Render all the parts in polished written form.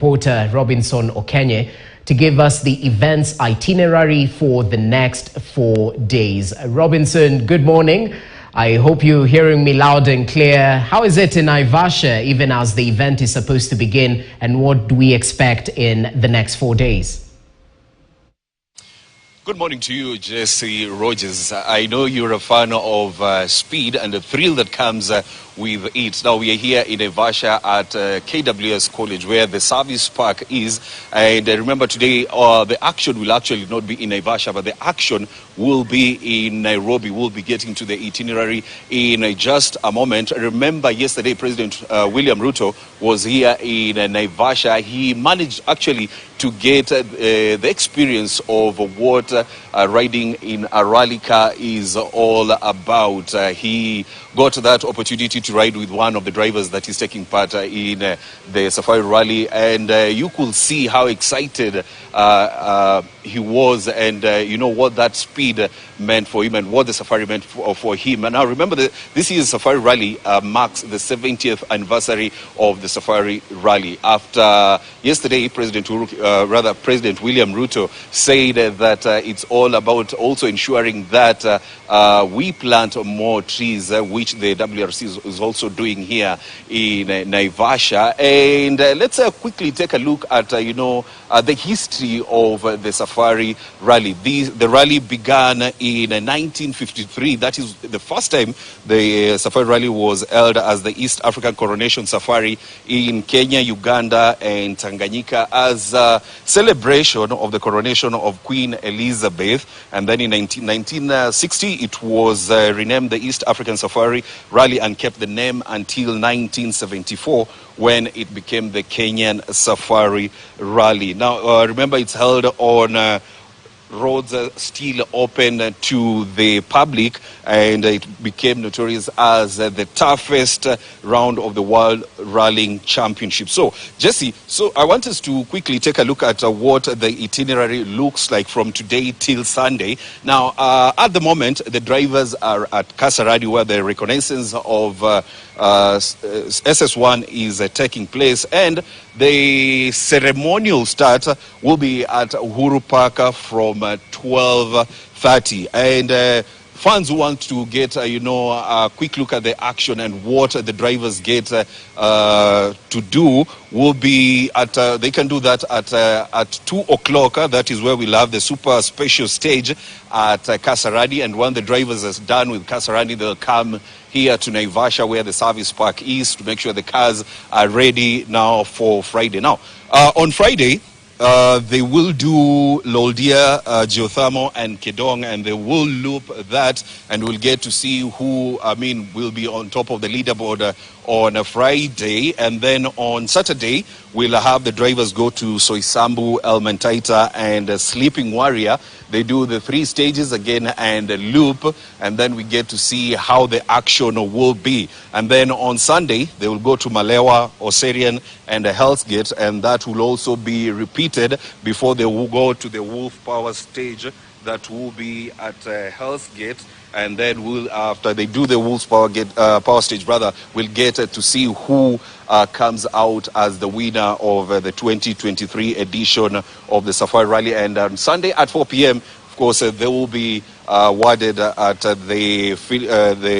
Reporter Robinson Okenye to give us the event's itinerary for the next 4 days. Robinson, good morning. I hope you're hearing me loud and clear. How is it in Naivasha, even as the event is supposed to begin, and what do we expect in the next 4 days? Good morning to you, Jesse Rogers. I know you're a fan of speed and the thrill that comes with it. Now we are here in Naivasha at KWS College, where the service park is. And remember, today the action will actually not be in Naivasha, but the action will be in Nairobi. We'll be getting to the itinerary in just a moment. Remember, yesterday President William Ruto was here in Naivasha. He managed actually to get the experience of what riding in a rally car is all about. He got that opportunity to ride with one of the drivers that is taking part in the Safari Rally, and you could see how excited he was, and you know what that speed meant for him and what the Safari meant for him. And now remember that this year's Safari Rally marks the 70th anniversary of the Safari Rally. After yesterday, President William Ruto said that it's all about also ensuring that we plant more trees, which the WRC is also doing here in Naivasha. And let's quickly take a look at the history of the Safari Rally. The rally began in 1953. That is the first time the Safari Rally was held as the East African Coronation Safari in Kenya, Uganda, and Tanganyika as a celebration of the coronation of Queen Elizabeth. And then in 1960, it was renamed the East African Safari Rally and kept the name until 1974, when it became the Kenyan Safari Rally. Now, remember, it's held on roads still open to the public, and it became notorious as the toughest round of the World Rallying Championship. So, Jesse, I want us to quickly take a look at what the itinerary looks like from today till Sunday. Now, at the moment, the drivers are at Kasarani, where the reconnaissance of SS1 is taking place, and the ceremonial start will be at Uhuru Park from 12:30. And fans who want to get a quick look at the action and what the drivers get to do will be at they can do that at 2 o'clock. That is where we'll have the super special stage at Kasarani, and when the drivers are done with Kasarani, they'll come here to Naivasha, where the service park is, to make sure the cars are ready now for Friday. Now, on Friday, they will do Loldia, Geothermal, and Kedong, and they will loop that, and we'll get to see who, will be on top of the leaderboard on a Friday. And then on Saturday, we'll have the drivers go to Soisambu, Elmentaita, and Sleeping Warrior. They do the 3 stages again and loop, and then we get to see how the action will be. And then on Sunday, they will go to Malewa, Oserian, and Hell's Gate, and that will also be repeated before they will go to the Wolf Power stage. That will be at Hell's Gate. And then after they do the Wolves Power stage, we'll get to see who comes out as the winner of the 2023 edition of the Safari Rally. And on Sunday at 4 p.m., of course, they will be awarded at the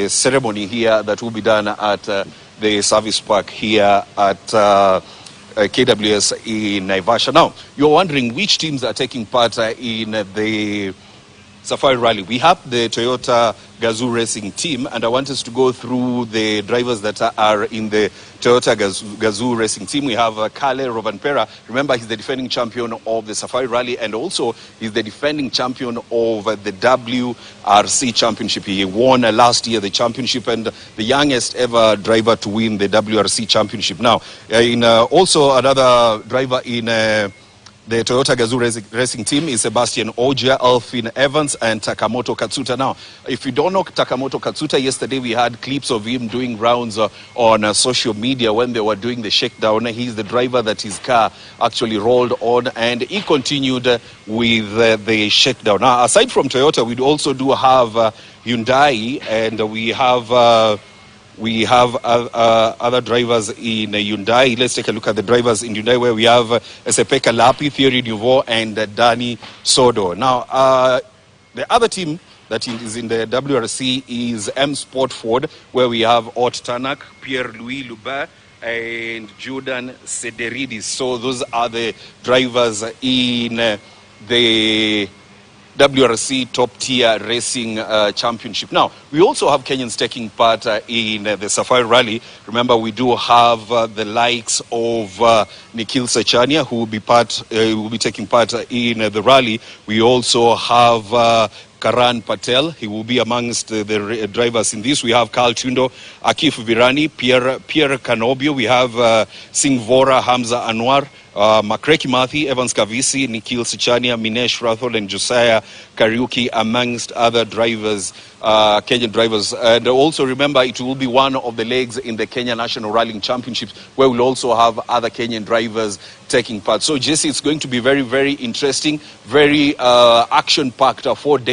ceremony here that will be done at the service park here at KWS in Naivasha. Now, you're wondering which teams are taking part in the Safari Rally. We have the Toyota Gazoo Racing team, and I want us to go through the drivers that are in the Toyota Gazoo Racing team. We have Kale Rovanpera. Remember, he's the defending champion of the Safari Rally, and also he's the defending champion of the WRC Championship. He won last year the championship, and the youngest ever driver to win the WRC Championship. Now, also another driver in the Toyota Gazoo Racing team is Sebastian Oja, Alfin Evans, and Takamoto Katsuta. Now, if you don't know Takamoto Katsuta, yesterday we had clips of him doing rounds on social media when they were doing the shakedown. He's the driver that his car actually rolled on, and he continued with the shakedown. Now, aside from Toyota, we also do have Hyundai, and we have We have other drivers in Hyundai. Let's take a look at the drivers in Hyundai, where we have Sepeka Lapi, Thierry Nouveau, and Danny Sodo. Now, the other team that is in the WRC is M Sport Ford, where we have Ot Tanak, Pierre-Louis Lubin, and Jordan Sederidis. So those are the drivers in the WRC top tier racing championship. Now, we also have Kenyans taking part in the Safari Rally. Remember, we do have the likes of Nikhil Sachania, who will be taking part in the rally. We also have Karan Patel. He will be amongst the drivers in this. We have Carl Tundo, Akif Virani, Pierre Canobio. We have Singvora Hamza Anwar, Makreki Mathi, Evans Kavisi, Nikhil Sichania, Minesh Rathol, and Josiah Kariuki, amongst other drivers, Kenyan drivers. And also remember, it will be one of the legs in the Kenya National Rallying Championships, where we'll also have other Kenyan drivers taking part. So, Jesse, it's going to be very, very interesting, very action-packed 4 days.